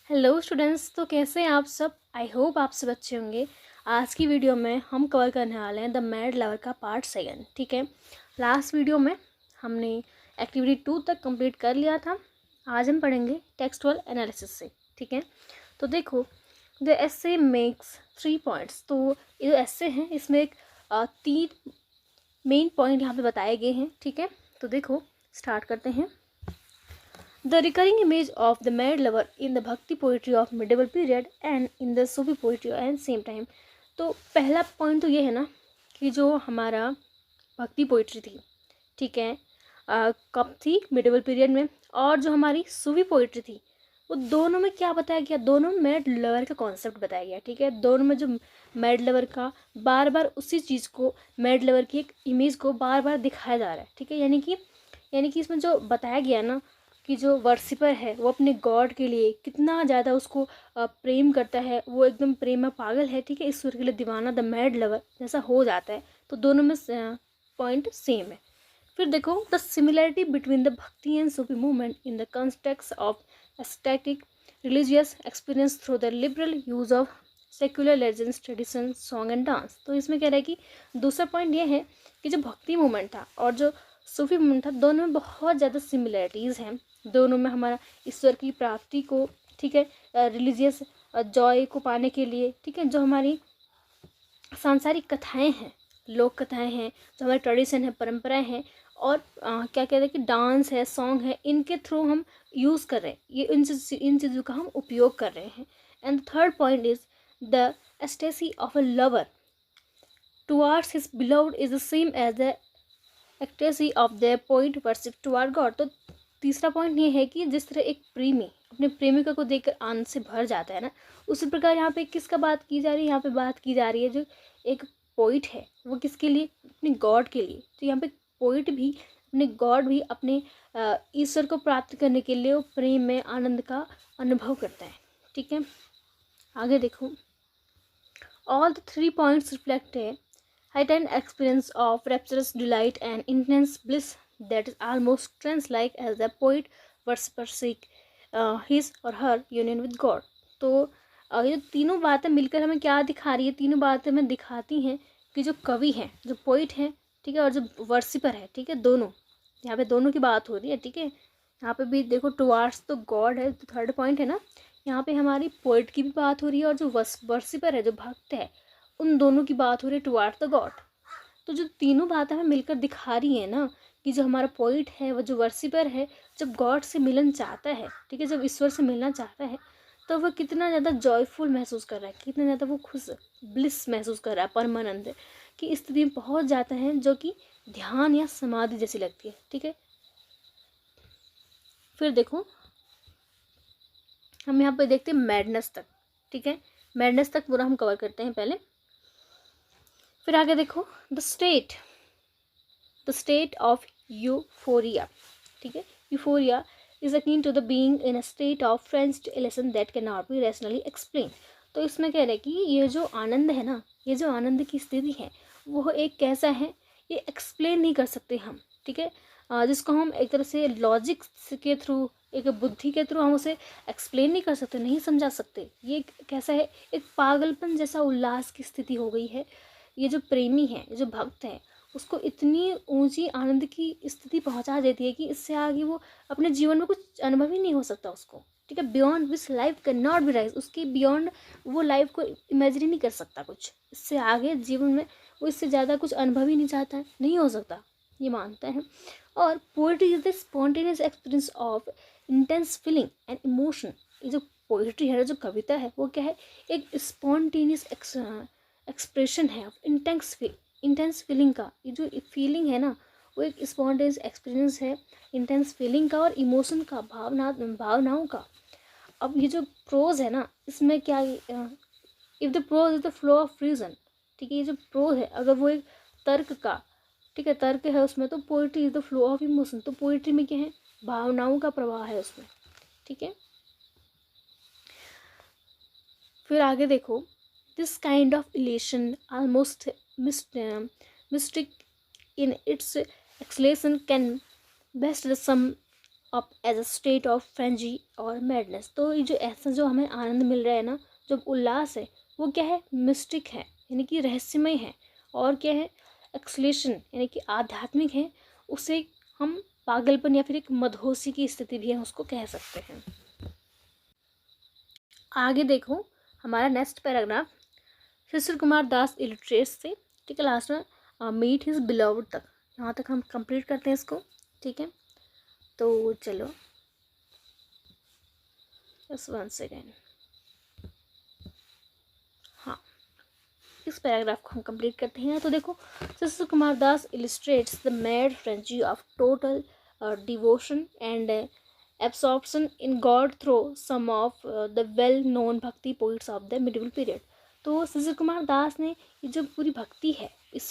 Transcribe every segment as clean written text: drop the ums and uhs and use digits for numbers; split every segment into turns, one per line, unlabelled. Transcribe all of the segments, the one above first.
Hello students, तो कैसे हैं आप सब। आई होप आप सब अच्छे होंगे। आज की वीडियो में हम कवर करने वाले हैं द मैड लवर का पार्ट 2। ठीक है, लास्ट वीडियो में हमने एक्टिविटी 2 तक कंप्लीट कर लिया था। आज हम पढ़ेंगे टेक्सचुअल एनालिसिस से। ठीक है, तो देखो द एसे मेक्स 3 पॉइंट्स। तो ये जो एसे हैं इसमें एक 3 मेन पॉइंट यहाँ पे बताए गए हैं। ठीक है, तो देखो स्टार्ट करते हैं। The recurring image of the mad lover in the Bhakti poetry of medieval period and in the Sufi poetry at same time। तो पहला पॉइंट तो ये है ना कि जो हमारा भक्ति पोइट्री थी, ठीक है, कब थी, मिडिवल पीरियड में, और जो हमारी सूफी पोइट्री थी वो दोनों में क्या बताया गया, दोनों में मैड लवर का कॉन्सेप्ट बताया गया। ठीक है, दोनों में जो मैड लवर का बार बार उसी चीज़ को, मैड लवर की एक इमेज को बार बार दिखाया जा रहा है। ठीक है, यानी कि इसमें जो बताया गया ना कि जो वर्शिपर है वो अपने गॉड के लिए कितना ज़्यादा उसको प्रेम करता है, वो एकदम प्रेम में पागल है। ठीक है, ईश्वर के लिए दीवाना, द मैड लवर जैसा हो जाता है। तो दोनों में पॉइंट सेम है। फिर देखो द सिमिलरिटी बिटवीन द भक्ति and Sufi movement in the context of aesthetic religious experience through the liberal use of secular legends, tradition, song and dance. तो इसमें कह रहा है कि दूसरा पॉइंट ये है कि जो भक्ति मूवमेंट था और जो सूफी मूवमेंट था, दोनों में बहुत ज़्यादा सिमिलरिटीज़ हैं। दोनों में हमारा ईश्वर की प्राप्ति को, ठीक है, रिलीजियस जॉय को पाने के लिए, ठीक है, जो हमारी सांसारिक कथाएं हैं, लोक कथाएं हैं, जो हमारे ट्रेडिशन है, परंपराएं हैं, और क्या कहते हैं कि डांस है, सॉन्ग है, इनके थ्रू हम यूज़ कर रहे हैं, ये इन चीज़ों का हम उपयोग कर रहे हैं। And third point is the ecstasy of a lover towards his beloved is the same as the ecstasy of the poet worship toward God. तो तीसरा पॉइंट ये है कि जिस तरह एक प्रेमी अपने प्रेमिका को देखकर आनंद से भर जाता है ना, उसी प्रकार यहाँ पे किसका बात की जा रही है, यहाँ पे बात की जा रही है जो एक पोइट है वो किसके लिए, अपने गॉड के लिए। तो यहाँ पे पोइट भी, अपने गॉड भी, अपने ईश्वर को प्राप्त करने के लिए वो प्रेम में आनंद का अनुभव करता है। ठीक है, आगे देखो, ऑल द 3 पॉइंट्स रिफ्लेक्ट है heightened experience of rapturous delight and intense bliss that is almost trance-like as the poet worshipper seek his or her union with God। तो ये तीनों बातें मिलकर हमें क्या दिखा रही है, तीनों बातें हमें दिखाती हैं कि जो कवि है, जो पोइट है, ठीक है, और जो वर्शिपर है, ठीक है, दोनों, यहाँ पे दोनों की बात हो रही है। ठीक है, यहाँ पे भी देखो टुवार्ड्स तो गॉड है, तो थर्ड पॉइंट है ना, यहाँ पे हमारी पोइट की भी बात हो रही है, और जो वर्शिपर है, जो भक्त है, उन दोनों की बात हो रही है टुवार्ड द गॉड। तो जो तीनों बातें हमें मिलकर दिखा रही है ना कि जो हमारा पोइट है, वो जो वर्शिपर है, जब गॉड से मिलन चाहता है, ठीक है, जब ईश्वर से मिलना चाहता है, तो वह कितना ज़्यादा जॉयफुल महसूस कर रहा है, कितना ज़्यादा वो खुश, ब्लिस महसूस कर रहा है, परमानंद की स्थिति में पहुँच जाता है, जो कि ध्यान या समाधि जैसी लगती है। ठीक है, फिर देखो हम यहाँ पे देखते हैं मैडनेस तक। ठीक है, मैडनेस तक पूरा हम कवर करते हैं पहले, फिर आगे देखो द स्टेट ऑफ यूफोरिया। ठीक है, euphoria is akin to the being in a state of French elation that can not be rationally explain. तो इसमें कह रहे हैं कि ये जो आनंद है ना, ये जो आनंद की स्थिति है, वो एक कैसा है, ये एक्सप्लेन नहीं कर सकते हम। ठीक है, जिसको हम एक तरह से लॉजिक के थ्रू, एक बुद्धि के थ्रू हम उसे एक्सप्लेन नहीं कर सकते, नहीं समझा सकते। ये कैसा है, एक पागलपन जैसा उल्लास की स्थिति हो गई है। ये जो प्रेमी है, जो भक्त है, उसको इतनी ऊंची आनंद की स्थिति पहुंचा देती है कि इससे आगे वो अपने जीवन में कुछ अनुभव ही नहीं हो सकता उसको। ठीक है, beyond which life can not B rise, उसकी बियॉन्ड वो लाइफ को इमेजिन ही नहीं कर सकता कुछ, इससे आगे जीवन में वो इससे ज़्यादा कुछ अनुभव ही नहीं चाहता है, नहीं हो सकता, ये मानता है। और poetry is the spontaneous experience of intense feeling and emotion. ये जो पोएट्री है, जो कविता है, वो क्या है, एक स्पॉन्टेनियस एक्सप्रेशन है इंटेंस फीलिंग का। ये जो फीलिंग है ना, वो एक स्पॉन्टेनियस एक्सपीरियंस है इंटेंस फीलिंग का और इमोशन का, भावनाओं का। अब ये जो प्रोज है ना, इसमें क्या, if the prose is the flow of reason. ठीक है, ये जो प्रोज है अगर वो एक तर्क का, ठीक है, तर्क है उसमें, तो poetry is the flow of emotion. तो पोइट्री में क्या है, भावनाओं का प्रवाह है उसमें। ठीक है, फिर आगे देखो, this kind of elation, almost mystic in its exhalation, can best the sum up as a state of frenzy और मैडनेस। तो ये जो ऐसा जो हमें आनंद मिल रहा है ना, जो उल्लास है, वो क्या है, मिस्टिक है, यानी कि रहस्यमय है, और क्या है, एक्सलेशन यानी कि आध्यात्मिक है। उसे हम पागलपन या फिर एक मदहोशी की स्थिति भी है उसको कह सकते हैं। आगे देखो हमारा नेक्स्ट पैराग्राफ शिशिर कुमार दास इलिटरेट्स से, ठीक है, लास्ट में मीट हिज बिलव्ड तक, यहाँ तक हम कंप्लीट करते हैं इसको, ठीक है। तो चलो बस 1 सेकेंड, हाँ, इस पैराग्राफ को हम कंप्लीट करते हैं। तो देखो, Shishir Kumar Das illustrates the mad frenzy of total devotion and absorption in God through some of the well-known भक्ति poets of the medieval period। तो शिशिर कुमार दास ने ये जो पूरी भक्ति है, इस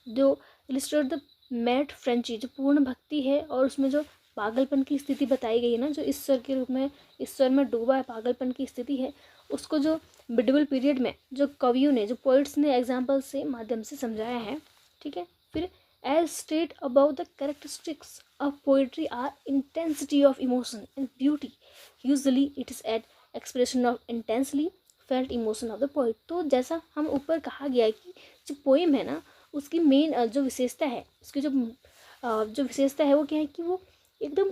जो इलिस्ट्रेट द मैड फ्रेंची, जो पूर्ण भक्ति है और उसमें जो पागलपन की स्थिति बताई गई है ना, जो ईश्वर के रूप में, ईश्वर में डूबा है, पागलपन की स्थिति है, उसको जो मिडिवल पीरियड में जो कवियों ने, जो पोइट्स ने एग्जाम्पल से माध्यम से समझाया है, ठीक है। फिर as state above the characteristics of poetry are intensity of emotion and beauty, usually it is an expression of intensely felt emotion of the poet। तो जैसा हम ऊपर कहा गया है कि जो पोएम है ना, उसकी मेन जो विशेषता है, उसकी जो विशेषता है वो क्या है कि वो एकदम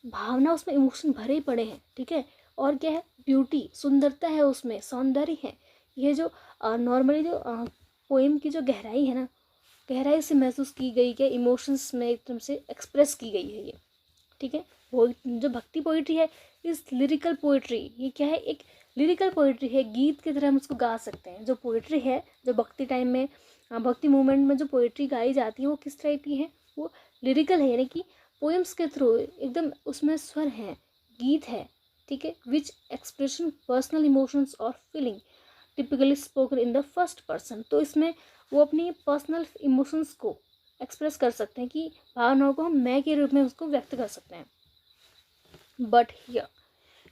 भावना, उसमें इमोशन भरे पड़े हैं, ठीक है, और क्या है, ब्यूटी, सुंदरता है, उसमें सौंदर्य है। ये जो नॉर्मली जो पोएम की जो गहराई है ना, गहराई से महसूस की गई, क्या इमोशंस में एकदम से एक्सप्रेस की गई है ये, ठीक है। वो जो भक्ति पोइट्री है, इस लिरिकल पोइट्री, ये क्या है, एक लिरिकल पोइट्री है, गीत की तरह हम उसको गा सकते हैं। जो पोइट्री है, जो भक्ति टाइम में, भक्ति मूवमेंट में जो पोइट्री गाई जाती है, वो किस टाइप की है, वो लिरिकल है, यानी कि पोएम्स के थ्रू एकदम उसमें स्वर है, गीत है, ठीक है, विच एक्सप्रेशन पर्सनल इमोशंस और feeling typically spoken in the first person. तो इसमें वो अपनी पर्सनल इमोशंस को एक्सप्रेस कर सकते हैं, कि भावनाओं को हम मैं के रूप में उसको व्यक्त कर सकते हैं। But here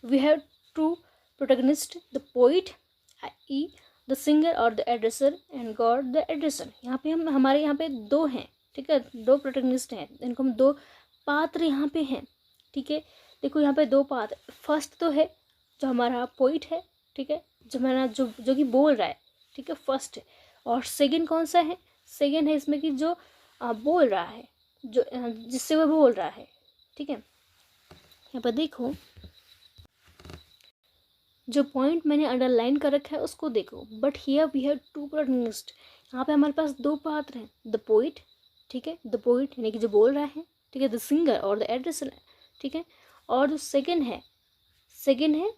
we have two protagonist, the poet ie the singer और the addresser and God the addresser. यहाँ पे हमारे यहाँ पे दो हैं, ठीक है, दो प्रोटैगनिस्ट हैं, इनको हम दो पात्र यहाँ पे हैं, ठीक है। देखो यहाँ पे दो पात्र, फर्स्ट तो है जो हमारा पोइट है, ठीक है, जो हमारा जो कि बोल रहा है, ठीक है, फर्स्ट है। और सेकंड कौन सा है, सेकंड है इसमें कि जो बोल रहा है, जो जिससे वह बोल रहा है, ठीक है। यहाँ पर देखो जो पॉइंट मैंने अंडरलाइन कर रखा है उसको देखो। But here we have two protagonist, यहाँ पे हमारे पास दो पात्र हैं, द पोइट, ठीक है, द पोइट यानी कि जो बोल रहा है, ठीक है, द सिंगर और द एड्रेसर, ठीक है। और जो सेकंड है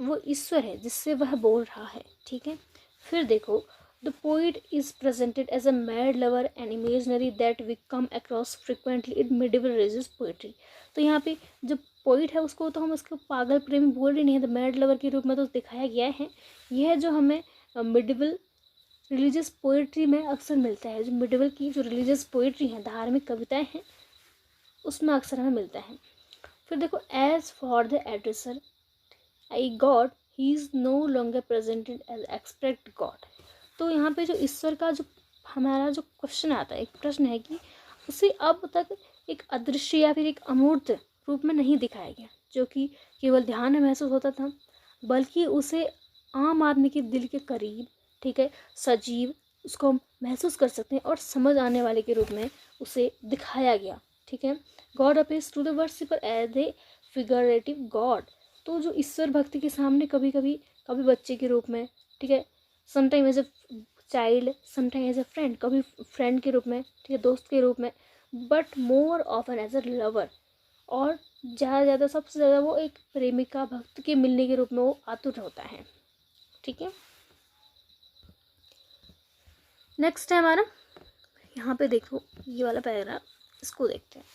वो ईश्वर है, जिससे वह बोल रहा है, ठीक है। फिर देखो, the poet is presented as a mad lover and imaginary that we come across frequently in medieval religious poetry। तो यहाँ पे जो पोइट है उसको तो हम उसको पागल प्रेमी बोल रहे नहीं है, द मैड लवर के रूप में तो दिखाया गया है। यह जो हमें मिडिवल रिलीजियस पोइट्री में अक्सर मिलता है, जो मिडिवल की जो रिलीजियस पोइट्री है, धार्मिक कविताएं हैं, उसमें अक्सर हमें मिलता है। फिर देखो, as for the addresser I God he is no longer presented as abstract God. तो यहाँ पे जो ईश्वर का जो हमारा जो क्वेश्चन आता है, एक प्रश्न है कि उसे अब तक एक अदृश्य या फिर एक अमूर्त रूप में नहीं दिखाया गया, जो कि केवल ध्यान में महसूस होता था, बल्कि उसे आम आदमी के दिल के करीब, ठीक है, सजीव, उसको महसूस कर सकते हैं और समझ आने वाले के रूप में उसे दिखाया गया, ठीक है। God appears to the worshipper as a figurative God. तो जो ईश्वर भक्ति के सामने कभी बच्चे के रूप में, ठीक है, sometime as a child, sometime as a friend, कभी फ्रेंड के रूप में, ठीक है, दोस्त के रूप में, but more often as a lover, और ज़्यादा सबसे ज़्यादा वो एक प्रेमिका भक्त के मिलने के रूप में वो आतुर होता है, ठीक है। नेक्स्ट है हमारा, यहाँ पे देखो ये वाला पैराग्राफ, इसको देखते हैं।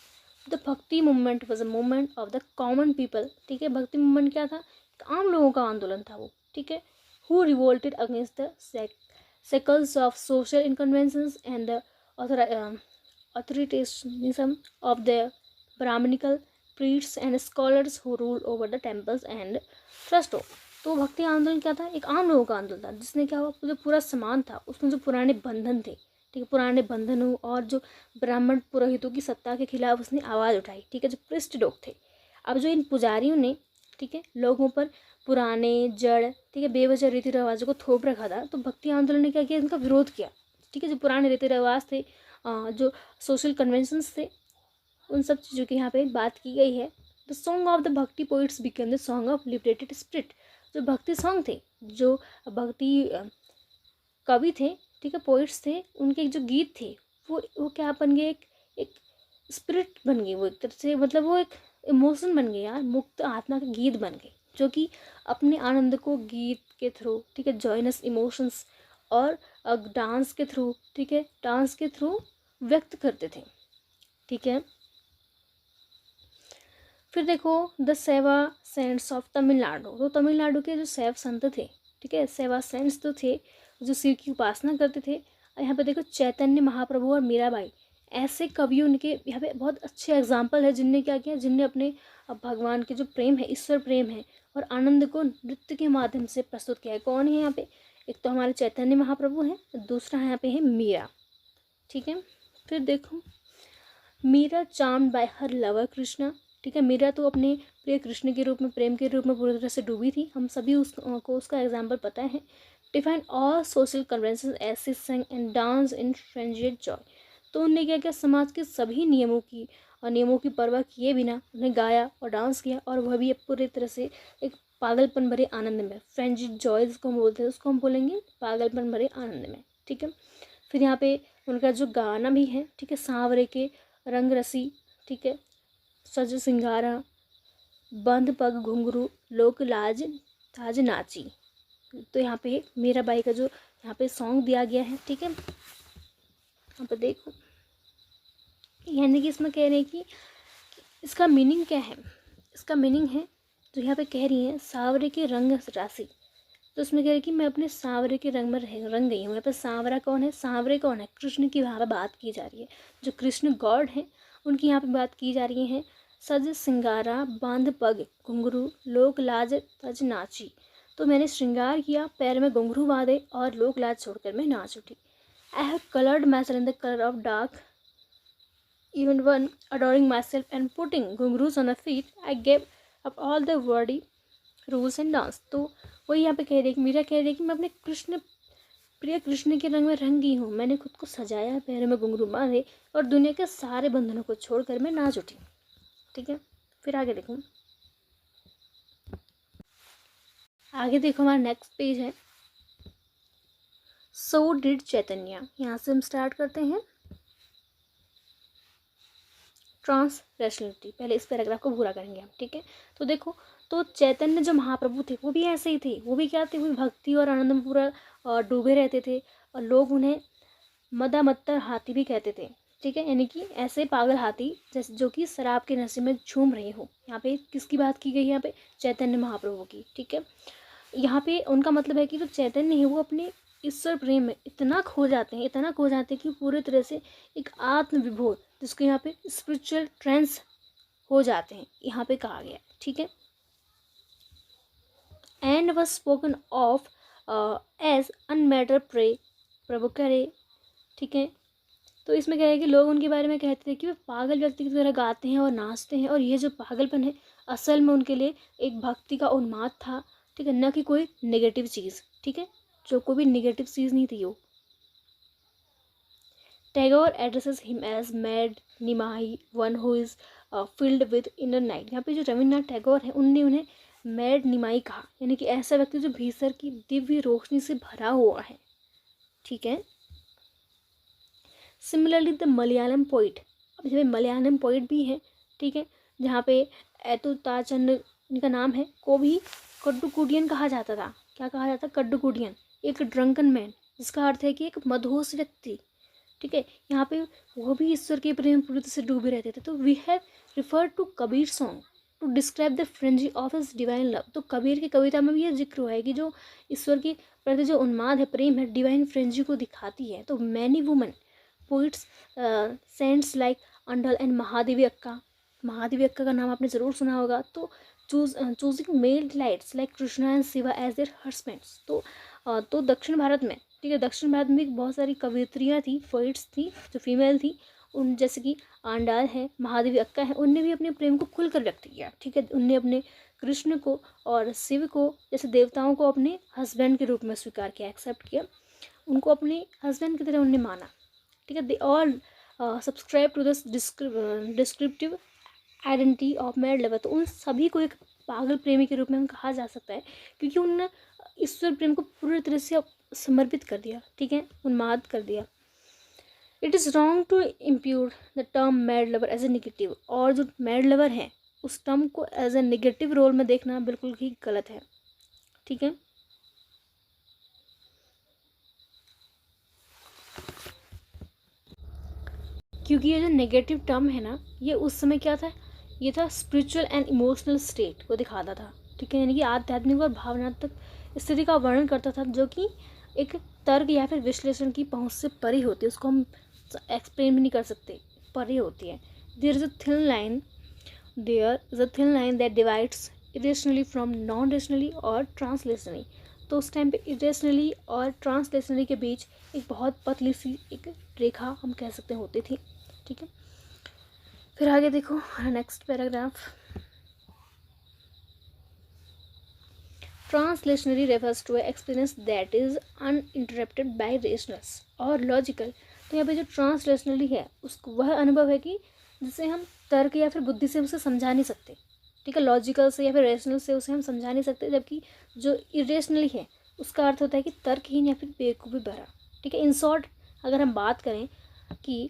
The bhakti movement was a movement of the common people, ठीक है। भक्ति मूवमेंट क्या था, आम लोगों का आंदोलन था वो, ठीक है। Who revolted against the shackles of social inconveniences and the authoritarianism of the Brahminical priests and scholars who ruled over the temples and trusts। तो भक्ति आंदोलन क्या था, एक आम लोगों का आंदोलन था, जिसने क्या हुआ, जो पूरा समाज था उसमें जो पुराने बंधन थे, ठीक है, पुराने बंधनों और जो ब्राह्मण पुरोहितों की सत्ता के खिलाफ उसने आवाज़ उठाई, ठीक है, जो पृष्ठ लोग थे, अब जो इन पुजारियों ने, ठीक है, लोगों पर पुराने जड़, ठीक है, बेवजह रीति रिवाजों को थोप रखा था, तो भक्ति आंदोलन ने क्या किया, इनका विरोध किया। ठीक है, जो पुराने रीति रिवाज थे, जो सोशल कन्वेंशंस थे, उन सब चीज़ों की यहाँ पे बात की गई है। द सॉन्ग ऑफ द भक्ति poets became the song of liberated spirit. जो भक्ति सॉन्ग थे, जो भक्ति कवि थे, ठीक है, पोइट्स थे, उनके जो गीत थे वो क्या बन गए, एक स्पिरिट बन गई, वो एक तरह से, मतलब वो एक इमोशन बन गए यार, मुक्त आत्मा के गीत बन गए, जो कि अपने आनंद को गीत के थ्रू, ठीक है, जॉयनस इमोशंस और डांस के थ्रू, ठीक है, डांस के थ्रू व्यक्त करते थे। ठीक है, फिर देखो द सेवा सेंट्स ऑफ तमिलनाडु। तो तमिलनाडु के जो शैव संत थे, ठीक है, सेवा सेंट्स तो थे जो शिव की उपासना करते थे। यहाँ पे देखो चैतन्य महाप्रभु और मीराबाई ऐसे कवियों, उनके यहाँ पे बहुत अच्छे एग्जाम्पल है, जिनने क्या किया, जिनने अपने भगवान के जो प्रेम है, ईश्वर प्रेम है और आनंद को नृत्य के माध्यम से प्रस्तुत किया है। कौन है यहाँ पे, एक तो हमारे चैतन्य महाप्रभु हैं, दूसरा यहाँ पे है मीरा। ठीक है, फिर देखो Meera charmed by her lover Krishna. ठीक है, मीरा तो अपने प्रिय कृष्ण के रूप में, प्रेम के रूप में पूरी तरह से डूबी थी, हम सभी उसको उसका एग्जाम्पल पता है। Defined all social convention as she sang and dance in frenzied joy. तो उनने क्या किया, समाज के सभी नियमों की परवाह किए बिना उन्हें गाया और डांस किया, और वह भी पूरी तरह से एक पागलपन भरे आनंद में, फ्रेंजिड जॉय जिसको हम बोलते हैं, उसको हम बोलेंगे पागलपन भरे आनंद में। ठीक है, फिर यहाँ पे उनका जो गाना भी है, ठीक है, सांवरे के रंग रसी, ठीक है, सज सिंगारा, बंद पग घुंघरू, लोक लाज ताज नाची। तो यहाँ पे मीराबाई का जो यहाँ पे सॉन्ग दिया गया है, ठीक है, यहाँ पे देखो, यानी कि इसमें कह रहे हैं कि इसका मीनिंग क्या है। इसका मीनिंग है, जो यहाँ पे कह रही है, सांवरे के रंग राशि। तो उसमें कह रही है कि मैं अपने सांवरे के रंग में रंग गई हूँ। यहाँ पे सांवरा कौन है, सांवरे कौन है, कृष्ण की वहाँ पे बात की जा रही है, जो कृष्ण गॉड हैं उनकी यहाँ पे बात की जा रही है। सज सिंगारा बांध पग घुंघरू लोक लाज तज नाची। तो मैंने श्रृंगार किया, पैर में घुंघरू बांधे और लोक लाज छोड़कर मैं नाच उठी। I have coloured my self in the colour of dark even one adoring myself and putting ghungroos on the feet, I gave up all the wordy rules and dance। तो वही यहाँ पे कह रही है, मीरा कह रही है कि मैं अपने प्रिय कृष्ण के रंग में रंग गई हूँ, मैंने खुद को सजाया, पैरों में घुंघरू बांधे और दुनिया के सारे बंधनों को छोड़कर मैं नाच उठी। ठीक है, फिर आगे देखो, हमारा नेक्स्ट पेज है, सो डिड चैतन्य। यहाँ से हम स्टार्ट करते हैं ट्रांसरेशनलिटी। पहले इस पैराग्राफ को पूरा करेंगे हम। ठीक है, तो देखो, तो चैतन्य जो महाप्रभु थे वो भी ऐसे ही थे, वो भी क्या थे, वो भी भक्ति और आनंद में पूरा डूबे रहते थे, और लोग उन्हें मदा मत्तर हाथी भी कहते थे। ठीक है, यानी कि ऐसे पागल हाथी जैसे जो कि शराब के नशे में झूम रहे हो। यहाँ पे किसकी बात की गई है, यहाँ पे चैतन्य महाप्रभु की। ठीक है, यहाँ पे उनका मतलब है कि जो चैतन्य है वो अपने ईश्वर प्रेम में इतना खो जाते हैं कि पूरे तरह से एक आत्म विभोर, जिसको यहाँ पे स्पिरिचुअल ट्रांस हो जाते हैं, यहाँ पे कहा गया। ठीक है, and was spoken of as अनमैटर प्रे प्रभु करे। ठीक है, तो इसमें क्या है कि लोग उनके बारे में कहते थे कि वे पागल व्यक्ति की तरह गाते हैं और नाचते हैं, और ये जो पागलपन है असल में उनके लिए एक भक्ति का उन्माद था। ठीक है, न कि कोई नेगेटिव चीज़। ठीक है, जो कोई भी नेगेटिव चीज़ नहीं थी वो। Tagore addresses him as mad Nimai one who is filled with inner night. यहाँ पे जो रविन्द्रनाथ टैगोर है उनने उन्हें मैड निमाई कहा, यानी कि ऐसा व्यक्ति जो भीतर की दिव्य रोशनी से भरा हुआ है। ठीक है, सिमिलरली द मलयालम पोइट, अब जब मलयालम पोइट भी है, ठीक है, जहाँ पे एतुताचन इनका नाम है, को भी कड्डुकुडियन कहा जाता था। क्या कहा जाता, कड्डुकुडियन, एक ड्रंकन मैन, जिसका अर्थ है कि एक मदहोश व्यक्ति। ठीक है, यहाँ पे वो भी ईश्वर के प्रेम पूरी तरह से डूबे रहते थे। तो we have referred to Kabir song to describe the frenzy of his divine love. तो कबीर की कविता में भी यह जिक्र हुआ है कि जो ईश्वर के प्रति जो उन्माद है, प्रेम है, डिवाइन फ्रेंजी को दिखाती है। तो many women poets saints like Andal and Mahadevi Akka का नाम आपने ज़रूर सुना होगा। तो choosing male delights like Krishna and Shiva as their husbands. तो दक्षिण भारत में, ठीक है, दक्षिण भारत में बहुत सारी कवित्रियाँ थी, पोइट्स थी जो फीमेल थी, उन जैसे कि आंडाल हैं, महादेवी अक्का हैं, उनने भी अपने प्रेम को खुलकर व्यक्त किया, ठीक है। उनने अपने कृष्ण को और शिव को जैसे देवताओं को अपने हस्बैंड के रूप में स्वीकार किया, एक्सेप्ट किया, उनको अपने हस्बैंड की तरह उनने माना, ठीक है। They all subscribe to this descriptive identity of mad lover. तो उन सभी को एक पागल प्रेमी के रूप में कहा जा सकता है, क्योंकि उन्होंने ईश्वर प्रेम को पूरी तरह से समर्पित कर दिया, ठीक है, उन्माद कर दिया। It is wrong to impute the term mad lover as a negative. और जो मैड लवर है उस टर्म को एज ए निगेटिव रोल में देखना बिल्कुल ही गलत है, ठीक है। क्योंकि ये जो नेगेटिव टर्म है ना, ये उस समय क्या था, ये था स्पिरिचुअल एंड इमोशनल स्टेट को दिखाता था, ठीक है, यानी कि आध्यात्मिक और भावनात्मक स्थिति का वर्णन करता था, जो कि एक तर्क या फिर विश्लेषण की पहुंच से परे होती है, उसको हम एक्सप्लेन भी नहीं कर सकते, परे होती है। There is a thin line that divides irrationally from non rationally और ट्रांसलेशनली। तो उस टाइम पे इरेशनली और ट्रांसलेशनली के बीच एक बहुत पतली सी एक रेखा हम कह सकते होती थी, ठीक है। फिर आगे देखो next paragraph. Transrationality refers to experience that is uninterrupted by rationals और लॉजिकल। तो यहाँ पे जो ट्रांसलेशनली है उसको वह अनुभव है कि जिसे हम तर्क या फिर बुद्धि से उसे समझा नहीं सकते, ठीक है, लॉजिकल से या फिर रेशनल से उसे हम समझा नहीं सकते, जबकि जो इरेशनली है उसका अर्थ होता है कि तर्कहीन या फिर बेवकूफ़ी भरा, ठीक है। इन शॉर्ट अगर हम बात करें कि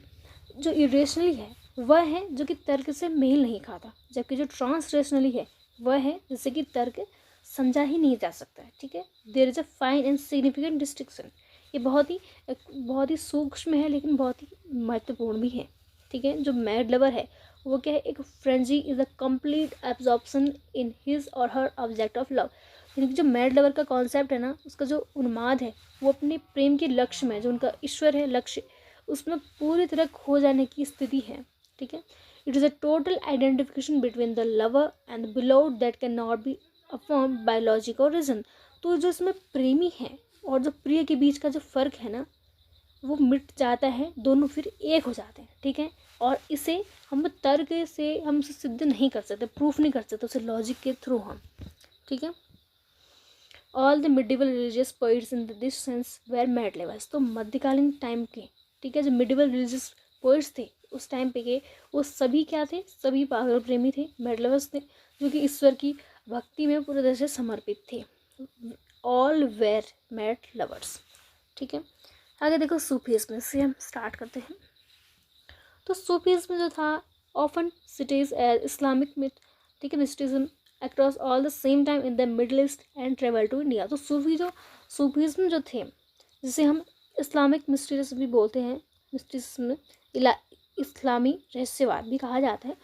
जो इरेशनली है वह है जो कि तर्क से मेल नहीं खाता, जबकि जो ट्रांसरेशनली है वह है जिससे कि तर्क समझा ही नहीं जा सकता है, ठीक है। There is a fine and significant distinction. ये बहुत ही सूक्ष्म है लेकिन बहुत ही महत्वपूर्ण भी है, ठीक है। जो मैड लवर है वो क्या है, एक frenzy is a complete absorption in his और हर ऑब्जेक्ट ऑफ लव। यानी कि जो मैड लवर का कॉन्सेप्ट है ना, उसका जो उन्माद है वो अपने प्रेम के लक्ष्य में, जो उनका ईश्वर है लक्ष्य, उसमें पूरी तरह खो जाने की स्थिति है, ठीक है। It is a total identification between the lover and the beloved that can not be affirm by logic और रीजन। तो जो इसमें प्रेमी है और जो प्रिय के बीच का जो फ़र्क है ना, वो मिट जाता है, दोनों फिर एक हो जाते हैं, ठीक है। और इसे हम तर्क से हम उसे सिद्ध नहीं कर सकते, प्रूफ नहीं कर सकते उसे लॉजिक के थ्रू हम, ठीक है। All the medieval religious poets in this sense were mad lovers. तो मध्यकालीन टाइम के, ठीक है, जो मिडिवल रिलीजियस पोइट्स थे उस टाइम पे के, वो सभी क्या थे, सभी पागल प्रेमी थे, मैड लवर्स थे, जो कि ईश्वर की भक्ति में पूरी तरह से समर्पित थे। ऑल वेर मैड लवर्स, ठीक है। आगे देखो सूफीज़्म से हम स्टार्ट करते हैं। तो सूफीज़्म जो था often cited as Islamic myth, ठीक है, mysticism across all the same time in the Middle East and travel to India. तो सूफीज़्म जो थे, जिसे हम इस्लामिक मिस्टिज्म भी बोलते हैं, मिस्टिज्म इस्लामी रहस्यवाद भी कहा जाता है,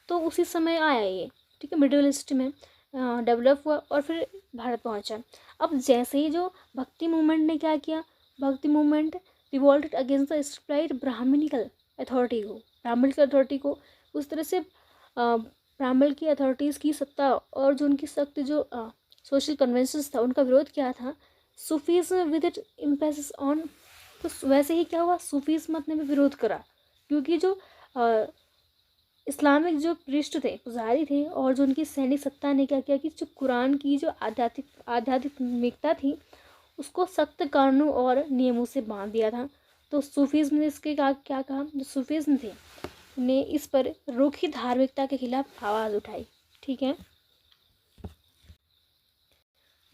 तो उसी समय आया ये, ठीक है, मिडल ईस्ट में डेवलप हुआ और फिर भारत पहुंचा। अब जैसे ही जो भक्ति मूवमेंट ने क्या किया, bhakti movement revolted against the straight Brahmanical authority को उस तरह से ब्राह्मण की अथॉरिटीज़ की सत्ता और जो उनकी सख्त जो सोशल कन्वेंशंस था उनका विरोध किया था। सूफीज़्म विद इट एम्फेसिस ऑन, तो वैसे ही क्या हुआ, सूफीज़्म ने भी विरोध करा, क्योंकि जो इस्लामिक जो पृष्ठ थे, पुजारी थे, और जो उनकी सैनिक सत्ता ने क्या किया कि जो कुरान की जो आध्यात्मिकता थी उसको सख्त कानूनों और नियमों से बांध दिया था। तो सूफीज़्म ने इसके क्या कहा, जो सूफीज़्म थे ने इस पर रूखी धार्मिकता के खिलाफ आवाज़ उठाई, ठीक है।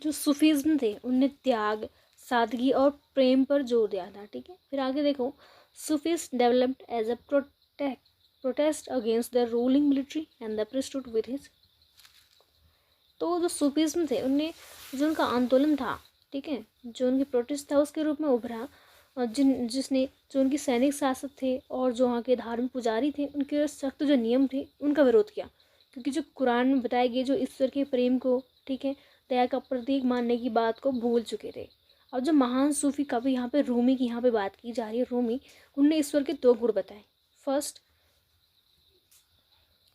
जो सूफीज़्म थे उनने त्याग, सादगी और प्रेम पर जोर दिया था, ठीक है। फिर आगे देखो, Sufis developed as a protest against the ruling military and the priesthood with his. तो जो सूफीज़्म थे उनने जो उनका आंदोलन था, ठीक है, जो उनकी प्रोटेस्ट था उसके रूप में उभरा, जिसने जो उनकी सैनिक शासक थे और जो वहाँ के धार्मिक पुजारी थे उनके सख्त जो नियम थे उनका विरोध किया, क्योंकि जो कुरान में बताए गए जो ईश्वर के प्रेम को, ठीक है, दया का प्रतीक मानने की बात को भूल चुके थे। और जो महान सूफी कवि यहाँ पे रूमी की यहाँ पे बात की जा रही है, रूमी, उनने ईश्वर के 2 गुण बताए। फर्स्ट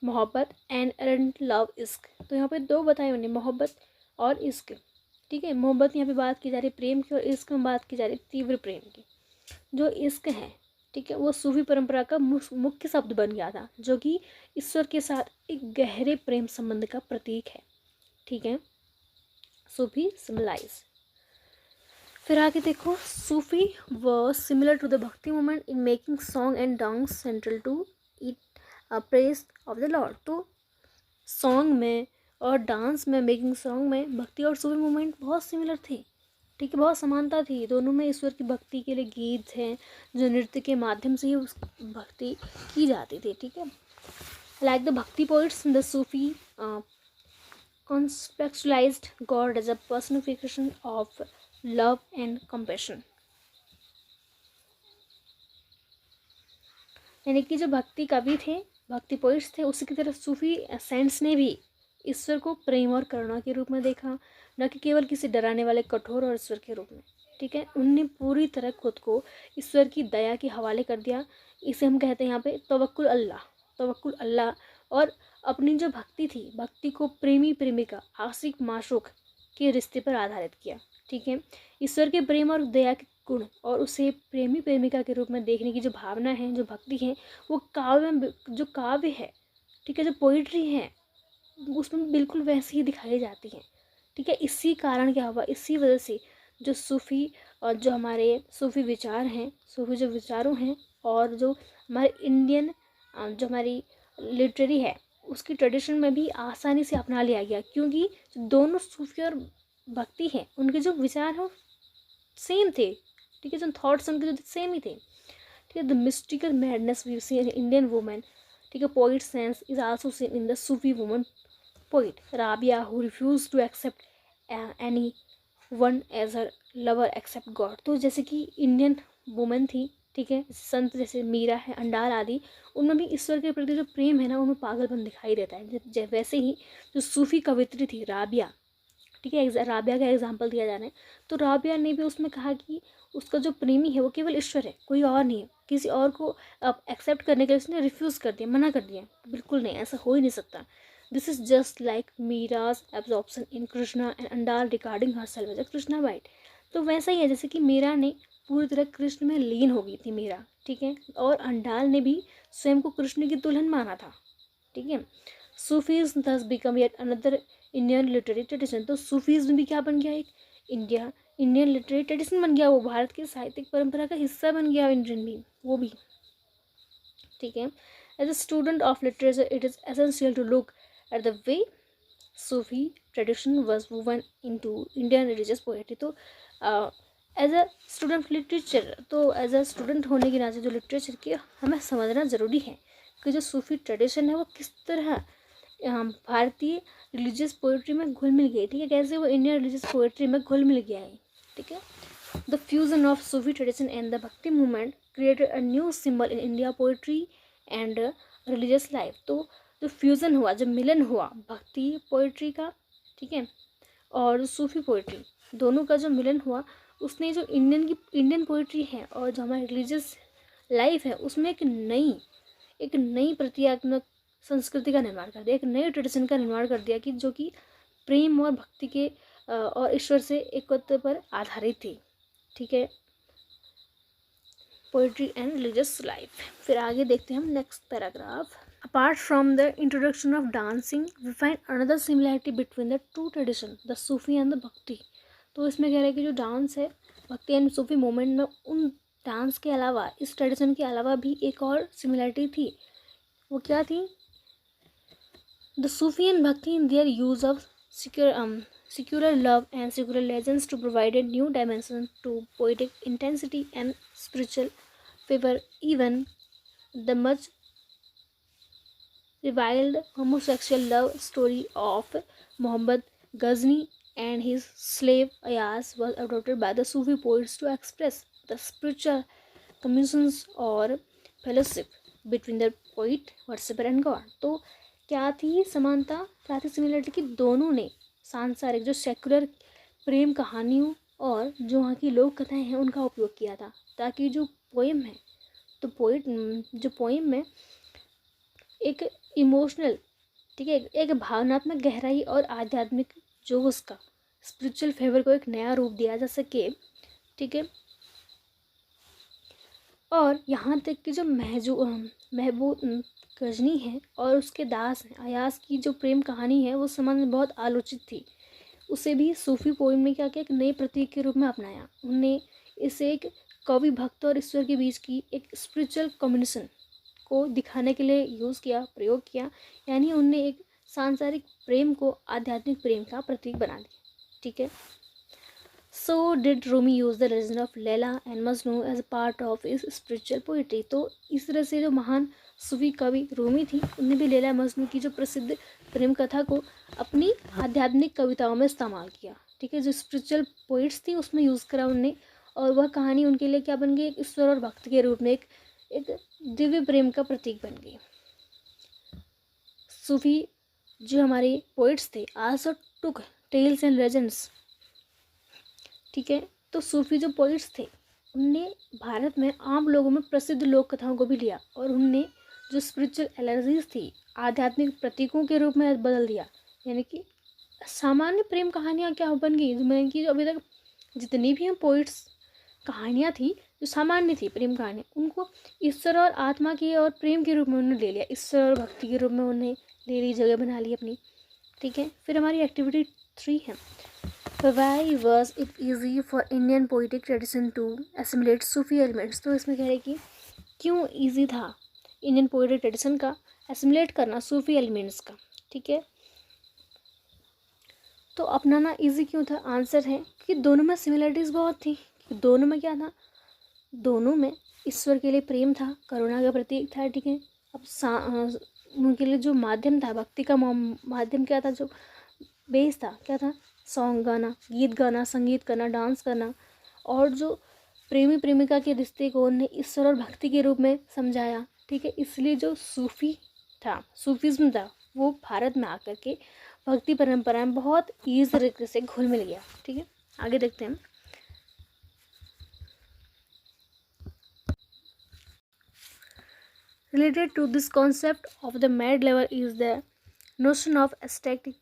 मोहब्बत एंड एरेंट लव, इश्क। तो यहाँ पे 2 बताए उन्हें, मोहब्बत और इश्क, ठीक है। मोहब्बत यहाँ पे बात की जा रही है प्रेम की, और इश्क में बात की जा रही है तीव्र प्रेम की। जो इश्क है, ठीक है, वो सूफी परंपरा का मुख्य शब्द बन गया था, जो कि ईश्वर के साथ एक गहरे प्रेम संबंध का प्रतीक है। ठीक है, सूफी सिम्बलाइज। फिर आगे देखो, Sufi was similar to the bhakti movement in making song and dance central to it praise of the lord. तो सॉन्ग में और डांस में, मेकिंग सॉन्ग में भक्ति और सूफी मूवमेंट बहुत सिमिलर थे। ठीक है, बहुत समानता थी दोनों में। ईश्वर की भक्ति के लिए गीत हैं जो नृत्य के माध्यम से ही उस भक्ति की जाती थी। ठीक है, लाइक द भक्ति poets the Sufi contextualized God as a personification of love and compassion। यानी कि जो भक्ति कवि थे, भक्ति पोइट्स थे, उसी की तरह सूफी सेंट्स ने भी ईश्वर को प्रेम और करुणा के रूप में देखा, न कि केवल किसी डराने वाले कठोर और ईश्वर के रूप में। ठीक है, उनने पूरी तरह खुद को ईश्वर की दया के हवाले कर दिया। इसे हम कहते हैं यहाँ पे तवक्कुल अल्लाह। और अपनी जो भक्ति थी, भक्ति को प्रेमी प्रेमिका, आशिक माशूक के रिश्ते पर आधारित किया। ठीक है, ईश्वर के प्रेम और दया के गुण और उसे प्रेमी प्रेमिका के रूप में देखने की जो भावना है, जो भक्ति है, वो जो काव्य है, ठीक है, जो पोइट्री है, उसमें बिल्कुल वैसे ही दिखाई जाती है। ठीक है, इसी कारण क्या हुआ, इसी वजह से जो सूफ़ी और जो हमारे सूफ़ी विचार हैं, सूफ़ी जो विचारों हैं, और जो हमारे इंडियन जो हमारी लिटरेरी है, उसकी ट्रेडिशन में भी आसानी से अपना लिया गया, क्योंकि दोनों सूफ़ी और भक्ति हैं, उनके जो विचार हैं सेम थे। ठीक है, जो थॉट्स उनके जो सेम ही थे। ठीक है, the mystical madness we see in Indian women, ठीक है, poet saints is also seen in the Sufi woman poet Rabia, who refuse to accept any one as her lover except God. तो जैसे कि Indian women थी, ठीक है, संत जैसे मीरा है, अंडाल आदि, उनमें भी ईश्वर के प्रति जो प्रेम है ना, उनमें पागलपन दिखाई देता है। वैसे ही जो सूफी कवित्री थी राबिया, ठीक है, राबिया का एग्जाम्पल दिया जा रहा है, तो राबिया ने भी उसमें कहा कि उसका जो प्रेमी है वो केवल ईश्वर है, कोई और नहीं है। किसी और को एक्सेप्ट करने के लिए उसने रिफ्यूज़ कर दिया, मना कर दिया। बिल्कुल नहीं, ऐसा हो ही नहीं सकता। This is just like Meera's absorption in Krishna and Andal regarding herself as a Krishna वाइट। तो वैसा ही है जैसे कि मीरा ने पूरी तरह कृष्ण में लीन हो गई थी मीरा, ठीक है, और अंडाल ने भी स्वयं को कृष्ण की दुल्हन माना था। ठीक है, सूफीज दस become yet another Indian literary tradition. तो सूफीज में भी क्या बन गया, एक इंडियन लिटरेरी ट्रेडिशन बन गया, वो भारत की साहित्यिक परंपरा का हिस्सा बन गया इंडियन भी, वो भी। ठीक है, as a student of literature it is essential to look at the way Sufi tradition was woven in to Indian religious poetry. तो as a student of literature, तो एज अ स्टूडेंट होने के नाते जो लिटरेचर की हमें समझना ज़रूरी है कि जो सूफी ट्रेडिशन है वो किस तरह भारतीय रिलीजियस पोइट्री में घुल मिल गई। ठीक है, कैसे वो इंडियन रिलीजियस पोइट्री में घुल मिल गया है। ठीक है, the fusion of Sufi tradition and the bhakti movement created a new symbol in India poetry and religious life. तो जो फ्यूज़न हुआ, जब मिलन हुआ भक्ति पोइट्री का, ठीक है, और सूफी पोइट्री, दोनों का जो मिलन हुआ, उसने जो इंडियन पोइट्री है और जो हमारी रिलीजियस लाइफ है, उसमें एक नई प्रतीकात्मक संस्कृति का निर्माण कर दिया, एक नए ट्रेडिशन का निर्माण कर दिया कि जो कि प्रेम और भक्ति के और ईश्वर से एकत्व पर आधारित थी। ठीक है, पोइट्री एंड रिलीजियस लाइफ। फिर आगे देखते हैं हम next paragraph. Apart from the introduction of dancing we find another similarity between the two tradition, the Sufi and the bhakti. तो इसमें कह रहे हैं कि जो डांस है भक्ति एंड सूफी मूवमेंट में, उन डांस के अलावा, इस ट्रेडिशन के अलावा भी एक और सिमिलैरिटी थी। वो क्या थी? The Sufi and Bhakti in their use of secular love and secular legends to provide a new dimension to poetic intensity and spiritual fervor. Even the much reviled homosexual love story of Muhammad Ghazni and his slave Ayaz was adopted by the Sufi poets to express the spiritual communions or fellowship between the poet, worshipper and God. तो क्या थी समानता, क्या थी similarity कि दोनों ने सांसारिक जो सेकुलर प्रेम कहानियों और जो वहाँ की लोक कथाएँ हैं उनका उपयोग किया था, ताकि जो पोएम है, तो जो पोएम में एक इमोशनल, ठीक है, एक भावनात्मक गहराई और आध्यात्मिक जो उसका स्पिरिचुअल फेवर को एक नया रूप दिया जा सके। ठीक है, और यहाँ तक कि जो महबूब गजनी है और उसके दास हैं अयाज की जो प्रेम कहानी है वो समाज में बहुत आलोचित थी। उसे भी सूफी पोइम में क्या किया, एक नए प्रतीक के रूप में अपनाया। उनने इसे एक कवि भक्त और ईश्वर के बीच की एक स्पिरिचुअल कम्युनिकेशन को दिखाने के लिए यूज़ किया, प्रयोग किया। यानी उनने एक सांसारिक प्रेम को आध्यात्मिक प्रेम का प्रतीक बना दिया। ठीक है। So did Rumi use the legend of Laila and Majnu as a part of his spiritual poetry. तो इस तरह से जो महान सूफी कवि रूमी थी, उन्होंने भी लैला मजनू की जो प्रसिद्ध प्रेम कथा को अपनी आध्यात्मिक कविताओं में इस्तेमाल किया। ठीक है, जो स्पिरिचुअल पोइट्स थी उसमें यूज़ करा उनने, और वह कहानी उनके लिए क्या बन गई, एक ईश्वर और भक्त के रूप में एक दिव्य प्रेम का प्रतीक बन गई। सूफी जो हमारे पोइट्स थे also took tales and legends. ठीक है, तो सूफी जो पोइट्स थे उनने भारत में आम लोगों में प्रसिद्ध लोक कथाओं को भी लिया और उनने जो स्पिरिचुअल एनर्जीज थी आध्यात्मिक प्रतीकों के रूप में बदल दिया। यानी कि सामान्य प्रेम कहानियाँ क्या बन गई, मैंने कि अभी तक जितनी भी हम पोइट्स कहानियाँ थी जो सामान्य थी प्रेम कहानियाँ, उनको ईश्वर और आत्मा की और प्रेम के रूप में उन्होंने ले लिया, ईश्वर और भक्ति के रूप में उन्हें ले ली, जगह बना ली अपनी। ठीक है, फिर हमारी एक्टिविटी 3 है, Why was it easy for Indian poetic tradition to assimilate Sufi elements? तो इसमें कह रहे कि क्यों ईजी था इंडियन पोइट्री ट्रेडिशन का एसिमुलेट करना सूफी एलिमेंट्स का। ठीक है, तो अपनाना ईजी क्यों था? आंसर है कि दोनों में सिमिलरिटीज़ बहुत थी। दोनों में क्या था, दोनों में ईश्वर के लिए प्रेम था, करुणा का प्रतीक था। ठीक है, अब उनके लिए जो माध्यम था, भक्ति का माध्यम क्या था, जो बेस था क्या था, सॉन्ग गाना, गीत गाना, संगीत करना, डांस करना। और जो प्रेमी प्रेमिका के रिश्ते को उन्हें ईश्वर और भक्ति के रूप में समझाया। ठीक है, इसलिए जो सूफी था, सूफिज्म था, वो भारत में आकर के भक्ति परंपरा में बहुत ईजी तरीके से घुल मिल गया। ठीक है, आगे देखते हैं। Related to this concept of the mad lover is the notion of ecstatic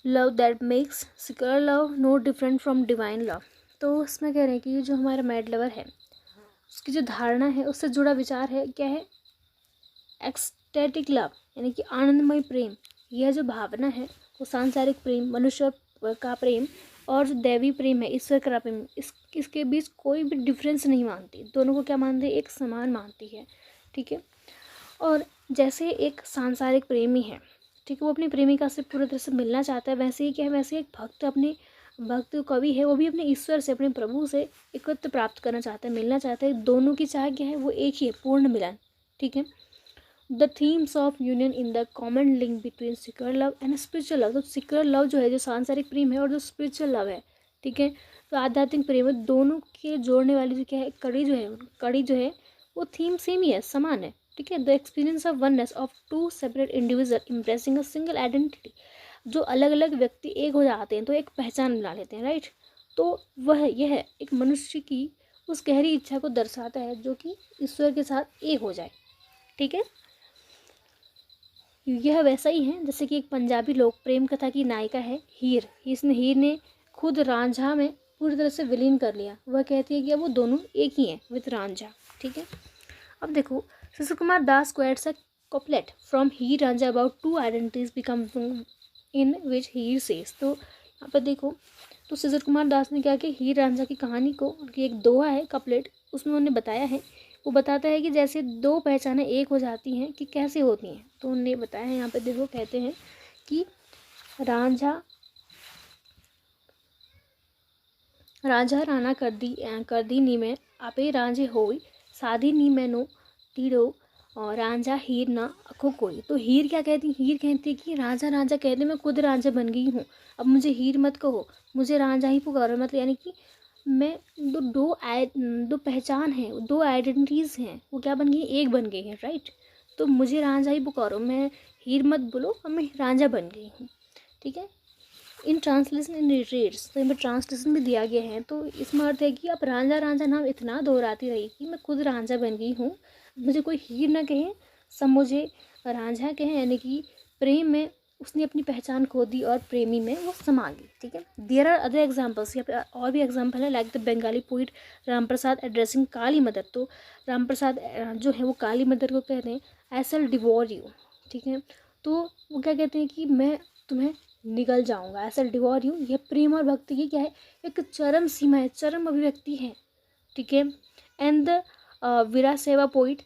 love that makes secular love no different from divine love। तो उसमें कह रहे हैं कि जो हमारा मैड लवर है उसकी जो धारणा है उससे जुड़ा विचार है, क्या है, एक्सटेटिक लव, यानी कि आनंदमय प्रेम। यह जो भावना है वो सांसारिक प्रेम, मनुष्य का प्रेम और जो दैवी प्रेम है, ईश्वर का प्रेम, इसके बीच कोई भी डिफरेंस नहीं मानती, दोनों को क्या मानती है, एक समान मानती है। ठीक है, और जैसे एक सांसारिक प्रेमी है, ठीक है, वो अपनी प्रेमिका से पूरी तरह से मिलना चाहता है, वैसे ही क्या है, वैसे एक भक्त अपने भक्त कवि है वो भी अपने ईश्वर से, अपने प्रभु से एकत्व प्राप्त करना चाहता है, मिलना चाहता है। दोनों की चाह क्या है, वो एक ही है, पूर्ण मिलन। ठीक है, the themes of union in the common link between secure love and spiritual love. तो सिक्योर लव जो है, जो सांसारिक प्रेम है, और जो स्पिरिचुअल लव है, ठीक है, तो आध्यात्मिक प्रेम है, दोनों के जोड़ने वाली जो क्या है, कड़ी जो है वो थीम सेम ही है, समान है। ठीक है, the experience of oneness of two separate individual embracing a single identity. जो अलग अलग व्यक्ति एक हो जाते हैं तो एक पहचान बना लेते हैं, राइट। तो वह यह एक मनुष्य की उस गहरी इच्छा को दर्शाता है जो कि ईश्वर के साथ एक हो जाए। ठीक है, यह वैसा ही है जैसे कि एक पंजाबी लोक प्रेम कथा की नायिका है हीर। हीर ने खुद रांझा में पूरी तरह से विलीन कर लिया। वह कहती है कि अब वो दोनों एक ही हैं विद रांझा। ठीक है, अब देखो, Shishir Kumar Das quotes a couplet from Heer Ranjha about two identities become in which Heer says। तो यहाँ पर देखो, तो शिशिर कुमार दास ने क्या किया, हीर रांझा की कहानी को, उनकी एक दोहा है कपलेट, उसमें उन्होंने बताया है, वो बताता है कि जैसे दो पहचानें एक हो जाती हैं कि कैसे होती हैं। तो उन्होंने बताया है यहाँ पे, देखो कहते हैं कि रांझा राणा कर दी नी में आपे रांझे होई साधी नी मैनो तीड़ो और रांझा हीर ना अखो कोई। तो हीर क्या कहती, हीर कहती कि रांझा कहते मैं खुद रांझा बन गई हूँ, अब मुझे हीर मत कहो, मुझे रांझा ही पुकारो। मतलब यानी कि मैं दो पहचान है, दो आइडेंटिटीज़ हैं, वो क्या बन गई, एक बन गई है, राइट। तो मुझे रांझा ही पुकारो, मैं हीर मत बोलो, अब मैं रांझा बन गई हूँ। ठीक है, इन ट्रांसलेशन इन रेट्स, तो इनमें ट्रांसलेशन भी दिया गया है। तो इसमें अर्थ है कि अब रांझा नाम इतना दोहराती रही कि मैं खुद रांझा बन गई हूँ, मुझे कोई हीर ना कहे, सब मुझे रांझा कहे। यानी कि प्रेम में उसने अपनी पहचान खो दी और प्रेमी में वो समा गई। ठीक है, देयर आर अदर एग्जाम्पल्स, यहाँ पे और भी एग्जाम्पल है, like the Bengali poet Ram Prasad addressing Kali mother. तो राम प्रसाद जो है वो काली मदर को कहते हैं आई शैल डिवोर यू। ठीक है, तो वो क्या कहते हैं कि मैं तुम्हें निगल जाऊंगा, आई शैल डिवोर यू। यह प्रेम और भक्ति की क्या है, एक चरम सीमा है, चरम अभिव्यक्ति है। ठीक है, एंड द वीरा सेवा पोइट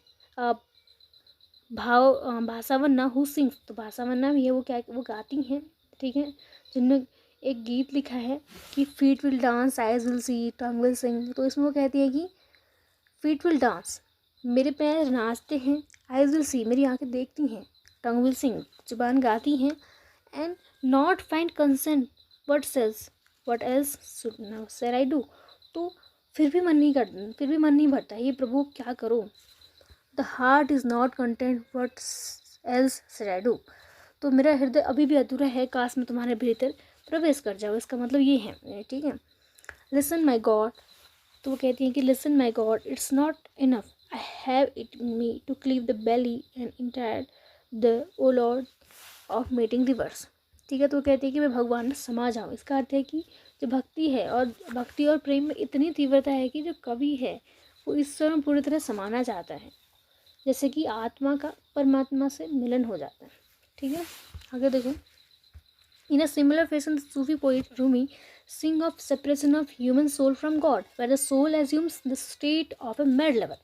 भासावन्ना हु सिंग्स। तो भासावन्ना भी है, वो क्या वो गाती हैं। ठीक है, जिन्होंने एक गीत लिखा है कि feet will dance, eyes will see, tongue will sing. तो इसमें वो कहती है कि फीट विल डांस, मेरे पैर नाचते हैं, आइज विल सी, मेरी आंखें देखती हैं, टंग विल सिंग, जुबान गाती हैं, and not find consent what else what else shall I do. तो फिर भी मन नहीं भरता, ये प्रभु क्या करो। The heart is not content what else shall I do. तो मेरा हृदय अभी भी अधूरा है, काश मैं तुम्हारे भीतर प्रवेश कर जाऊँ। इसका मतलब ये है। ठीक है, लिसन माई गॉड। तो वो कहती हैं कि listen my God, it's not enough, I have it me to cleave the belly and entire the O lord of meeting rivers. ठीक है, तो वो कहती है कि मैं भगवान में समा जाऊँ। इसका अर्थ है कि जो भक्ति और प्रेम में इतनी तीव्रता है कि जो कवि है वो ईश्वर में पूरी तरह समाना चाहता है, जैसे कि आत्मा का परमात्मा से मिलन हो जाता है। ठीक है, आगे देखो। In a similar fashion Sufi poet Rumi sing of separation of human soul from God, where the soul assumes the state of a mad lover।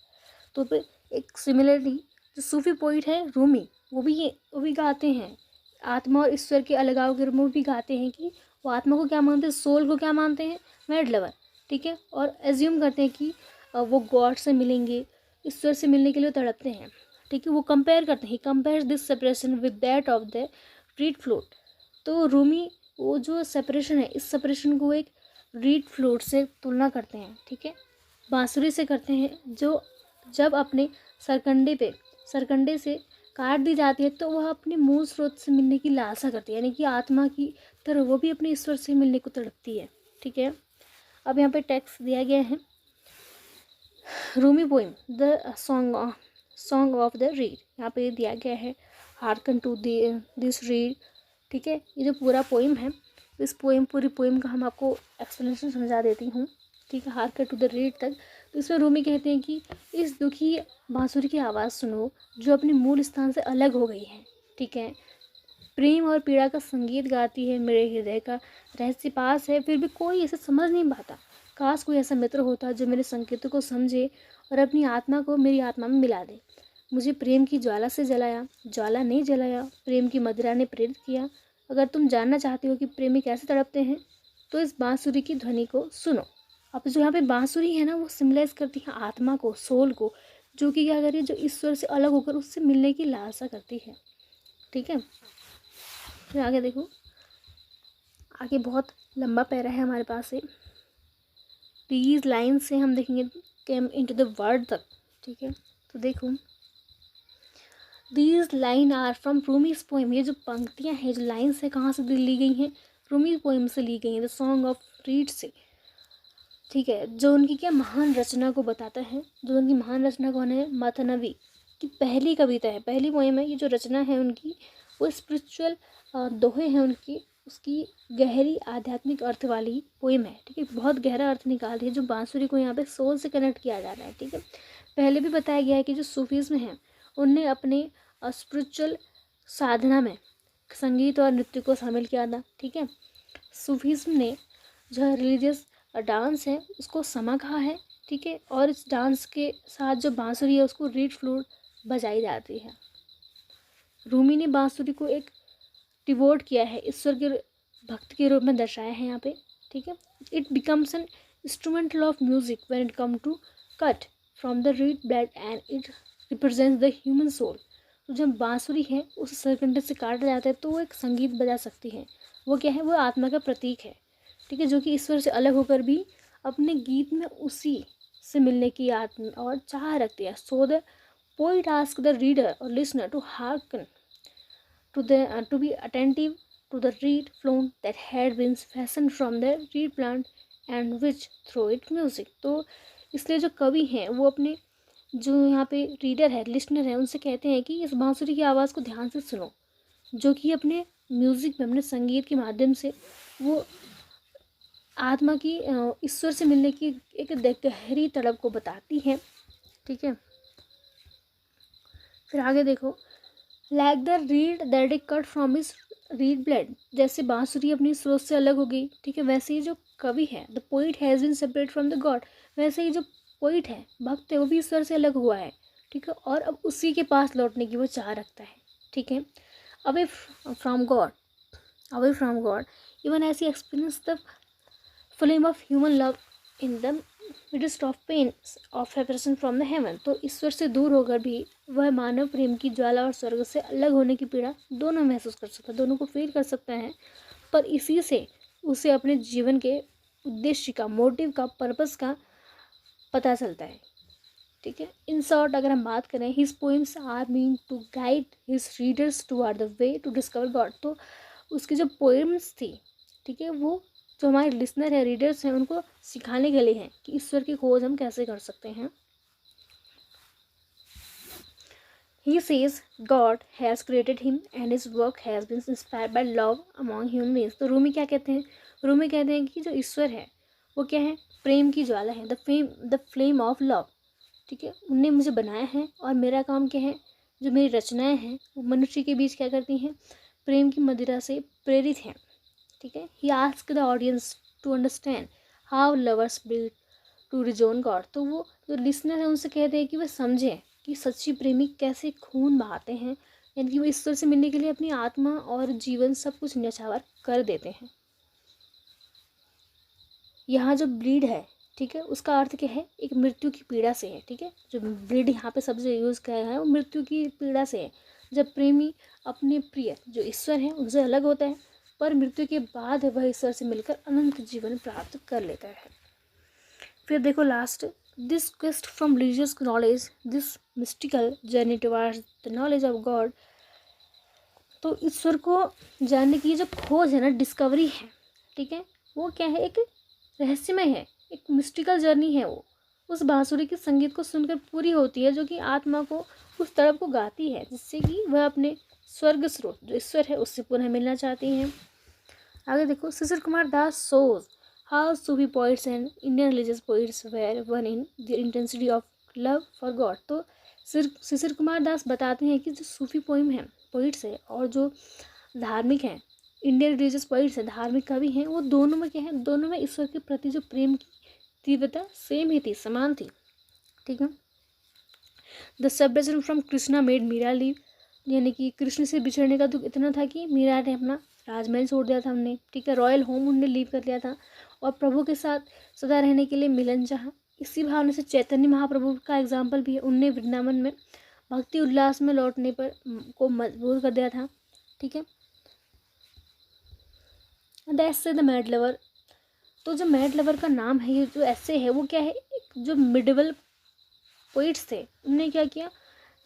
तो फिर एक सिमिलरली जो सूफी पोइट है रूमी, वो भी गाते हैं आत्मा और ईश्वर के अलगाव के रूप में भी गाते हैं कि वो आत्मा को क्या मानते हैं, सोल को क्या मानते हैं, मैड लवर। ठीक है, और एज्यूम करते हैं कि वो गॉड से मिलेंगे, ईश्वर से मिलने के लिए तड़पते हैं। ठीक है, वो कंपेयर करते हैं, compare this separation with that of the read float. तो रूमी वो जो सेपरेशन है, इस सेपरेशन को एक रीड फ्लोट से तुलना करते हैं। ठीक है, बांसुरी से करते हैं, जो जब अपने सरकंडे से काट दी जाती है तो वह अपने मूल स्रोत से मिलने की लालसा करती है, यानी कि आत्मा की तरह वो भी अपने ईश्वर से मिलने को तड़पती है। ठीक है, अब यहाँ पे टेक्स्ट दिया गया है, Rumi poem the song of the read. यहाँ पे दिया गया है हार्कन टू दिस रीड। ठीक है, ये जो पूरा पोइम है, इस पूरी पोइम का हम आपको एक्सप्लेनेशन समझा देती हूँ। ठीक है, हार्कन टू द रीड तक। तो इसमें रूमी कहते हैं कि इस दुखी बांसुरी की आवाज़ सुनो जो अपने मूल स्थान से अलग हो गई है। ठीक है, प्रेम और पीड़ा का संगीत गाती है, मेरे हृदय का रहस्य पास है, फिर भी कोई इसे समझ नहीं पाता। काश कोई ऐसा मित्र होता जो मेरे संकेतों को समझे और अपनी आत्मा को मेरी आत्मा में मिला दे। मुझे प्रेम की ज्वाला से जलाया, ज्वाला नहीं जलाया, प्रेम की मदिरा ने प्रेरित किया। अगर तुम जानना चाहते हो कि प्रेमी कैसे तड़पते हैं तो इस बांसुरी की ध्वनि को सुनो। अब जो यहाँ पे बांसुरी है ना, वो सिम्बलाइज करती है आत्मा को, सोल को, जो कि क्या कर रही है, जो ईश्वर से अलग होकर उससे मिलने की लालसा करती है। ठीक है, फिर आगे देखो, आगे बहुत लंबा पैरा है हमारे पास से, दीज लाइन से हम देखेंगे केम इनटू द वर्ड तक। ठीक है, तो देखो, these line are from Rumi's poem. ये जो पंक्तियाँ हैं, जो लाइन्स है, कहाँ से ली गई हैं, रूमी पोएम से ली गई हैं, द सॉन्ग ऑफ रीड से। ठीक है, जो उनकी क्या महान रचना को बताता है, जो उनकी महान रचना कौन है, मथनवी की पहली कविता है, पहली पोएम है। ये जो रचना है उनकी, वो स्पिरिचुअल दोहे हैं उनकी, उसकी गहरी आध्यात्मिक अर्थ वाली पोएम है। ठीक है, बहुत गहरा अर्थ निकाल रही है, जो बांसुरी को यहाँ पे सोल से कनेक्ट किया जा रहा है। ठीक है, पहले भी बताया गया है कि जो सूफीज़्म है उनने अपने स्पिरिचुअल साधना में संगीत और नृत्य को शामिल किया था। ठीक है, सूफीज़्म ने जो रिलीजियस डांस है उसको समा कहा है। ठीक है, और इस डांस के साथ जो बांसुरी है उसको रीड फ्लूट बजाई जाती है। रूमी ने बांसुरी को एक डिवोट किया है, ईश्वर के भक्त के रूप में दर्शाया है यहाँ पे। ठीक है, it becomes an instrumental of music when it come to cut from the reed bed and it represents the human soul. तो जब बांसुरी है उस सरकंडे से काटा जाता है तो वो एक संगीत बजा सकती है। वो क्या है, वो आत्मा का प्रतीक है। ठीक है, जो कि ईश्वर से अलग होकर भी अपने गीत में उसी से मिलने की आत्मा और चाह रखती है। So the poet ask the reader और listener to harken to be attentive to the reed flown that had been fashioned from the reed plant and which through it music। तो इसलिए जो कवि हैं वो अपने जो यहाँ पे रीडर है, लिसनर है, उनसे कहते हैं कि इस बांसुरी की आवाज़ को ध्यान से सुनो, जो कि अपने म्यूज़िक में, अपने संगीत के माध्यम से वो आत्मा की ईश्वर से मिलने की एक गहरी तड़प को बताती है। ठीक है, फिर आगे देखो, like the read that is cut from his read blade, जैसे बांसुरी अपनी स्रोत से अलग हो गई, ठीक है, वैसे ही जो कवि है, the poet has been separate from the God, वैसे ही जो पोइट है, भक्त है, वो भी ईश्वर से अलग हुआ है। ठीक है, और अब उसी के पास लौटने की वो चाह रखता है। ठीक है, away from God, away from God, even ऐसी experience the flame of human love in the midst of pain of separation from the heaven, तो ईश्वर से दूर होकर भी वह मानव प्रेम की ज्वाला और स्वर्ग से अलग होने की पीड़ा दोनों महसूस कर सकता है, दोनों को फील कर सकता है। पर इसी से उसे अपने जीवन के उद्देश्य का, मोटिव का, पर्पस का पता चलता है। ठीक है, इन शॉर्ट अगर हम बात करें, his poems are mean to guide his readers toward the way to discover God, तो उसकी जो पोइम्स थी, ठीक है, वो जो हमारे लिसनर है, रीडर्स हैं, उनको सिखाने के लिए हैं कि ईश्वर की खोज हम कैसे कर सकते हैं। He says God has created him and his work has been inspired by love among human beings. तो रूमी क्या कहते हैं, रूमी कहते हैं कि जो ईश्वर है वो क्या है, प्रेम की ज्वाला है, द फ्लेम ऑफ लव। ठीक है, उनने मुझे बनाया है और मेरा काम क्या है, जो मेरी रचनाएं हैं वो मनुष्य के बीच क्या करती हैं, प्रेम की मदिरा से प्रेरित हैं। ठीक है, he ask the audience to understand how lovers build to rejoin God, तो वो जो लिसनर है उनसे कहते हैं कि वह समझें कि सच्ची प्रेमी कैसे खून बहाते हैं, यानी कि वो ईश्वर से मिलने के लिए अपनी आत्मा और जीवन सब कुछ न्यौछावर कर देते हैं। यहाँ जो ब्लीड है, ठीक है, उसका अर्थ क्या है, एक मृत्यु की पीड़ा से है। ठीक है, जो ब्लीड यहाँ पे सबसे यूज़ किया गया है वो मृत्यु की पीड़ा से है, जब प्रेमी अपने प्रिय जो ईश्वर है उनसे अलग होता है, पर मृत्यु के बाद वह ईश्वर से मिलकर अनंत जीवन प्राप्त कर लेता है। फिर देखो last, this quest from religious knowledge, this mystical journey towards the knowledge of God, तो ईश्वर को जानने की जो खोज है ना, डिस्कवरी है, ठीक है, वो क्या है, एक रहस्यमय है, एक मिस्टिकल जर्नी है। वो उस बांसुरी के संगीत को सुनकर पूरी होती है, जो कि आत्मा को उस तरफ को गाती है, जिससे कि वह अपने स्वर्ग स्रोत जो ईश्वर है उससे पुनः मिलना चाहती हैं। आगे देखो, Shishir Kumar Das shows how Sufi poets and Indian religious poets were one in the intensity of love for God, तो शिशिर कुमार दास बताते हैं कि जो सूफी पोइम है, पोइट्स है, और जो धार्मिक हैं, इंडियन रिलीजियस पोइट्स हैं, धार्मिक कवि हैं, वो दोनों में क्या है, दोनों में ईश्वर के प्रति जो प्रेम की तीव्रता सेम ही थी, समान थी। ठीक है, the separation from Krishna made Meera leave, यानी कि कृष्ण से बिछड़ने का दुख इतना था कि मीरा ने अपना राजमहल छोड़ दिया था हमने, ठीक है, रॉयल होम उनने लीव कर लिया था, और प्रभु के साथ सदा रहने के लिए मिलन चाहा। इसी भावना से चैतन्य महाप्रभु का एग्जाम्पल भी है, उनने वृंदावन में भक्ति उल्लास में लौटने पर को मजबूर कर दिया था। ठीक है, the essay the mad lover, तो जो मैड लवर का नाम है, ये जो ऐसे है वो क्या है, जो मिडिवल पोइट्स थे उनने क्या किया,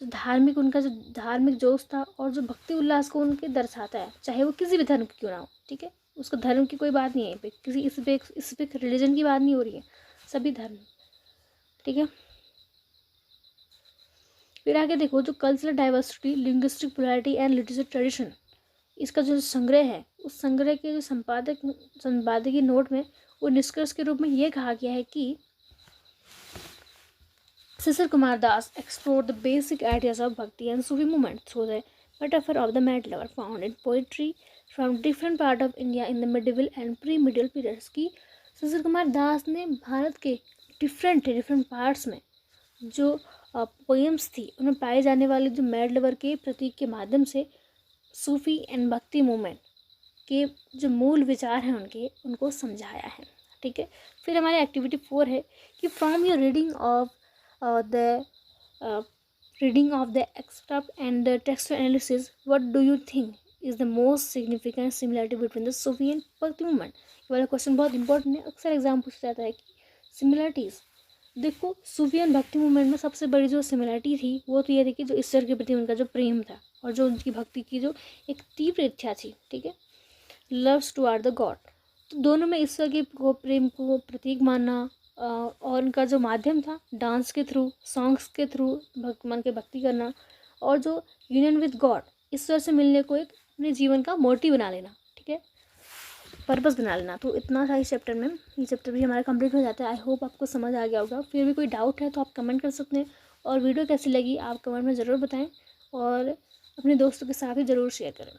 जो धार्मिक, उनका जो धार्मिक जोश था और जो भक्ति उल्लास को उनके दर्शाता है, चाहे वो किसी भी धर्म की क्यों ना हो। ठीक है, उसको धर्म की कोई बात नहीं है, पे किसी इस पे रिलीजन की बात नहीं हो रही है, सभी धर्म। ठीक है, फिर आगे देखो, जो cultural diversity, linguistic polarity and literature tradition, इसका जो संग्रह है, उस संग्रह के जो संपादकीय नोट में वो निष्कर्ष के रूप में ये कहा गया है कि शिशिर कुमार दास explored the basic ideas of Bhakti and Sufi movement through the metaphor of the mad lover found in poetry from different part of India in the medieval and pre-medieval periods, की शिशिर कुमार दास ने भारत के डिफरेंट पार्ट्स में जो poems थी उनमें पाए जाने वाले जो मैड लवर के प्रतीक के माध्यम से सूफी एंड भक्ति मूवमेंट के जो मूल विचार हैं उनको समझाया है। ठीक है, फिर हमारे एक्टिविटी 4 है कि from your reading of the reading of the extract and the textual analysis, what do you think is the most significant similarity between the Sufi and Bhakti movement? ये वाला क्वेश्चन बहुत इंपॉर्टेंट है, अक्सर exam पूछा जाता है कि similarities देखो, सूफी एंड भक्ति मूवमेंट में सबसे बड़ी जो सिमिलरिटी थी वो तो ये थी कि जो ईश्वर के प्रति उनका जो प्रेम था और जो उनकी भक्ति की जो एक तीव्र इच्छा थी, ठीक है, लव्स टुवर्ड द गॉड, तो दोनों में ईश्वर के प्रेम को प्रतीक मानना और उनका जो माध्यम था डांस के थ्रू, सॉन्ग्स के थ्रू मन के भक्ति करना, और जो यूनियन विद गॉड, ईश्वर से मिलने को एक अपने जीवन का मोटिव बना लेना, ठीक है, पर्पस बना लेना। तो इतना सा इस चैप्टर में, ये चैप्टर भी हमारा कंप्लीट हो जाता है। आई होप आपको समझ आ गया होगा। फिर भी कोई डाउट है तो आप कमेंट कर सकते हैं, और वीडियो कैसी लगी आप कमेंट में ज़रूर बताएं, और अपने दोस्तों के साथ भी ज़रूर शेयर करें।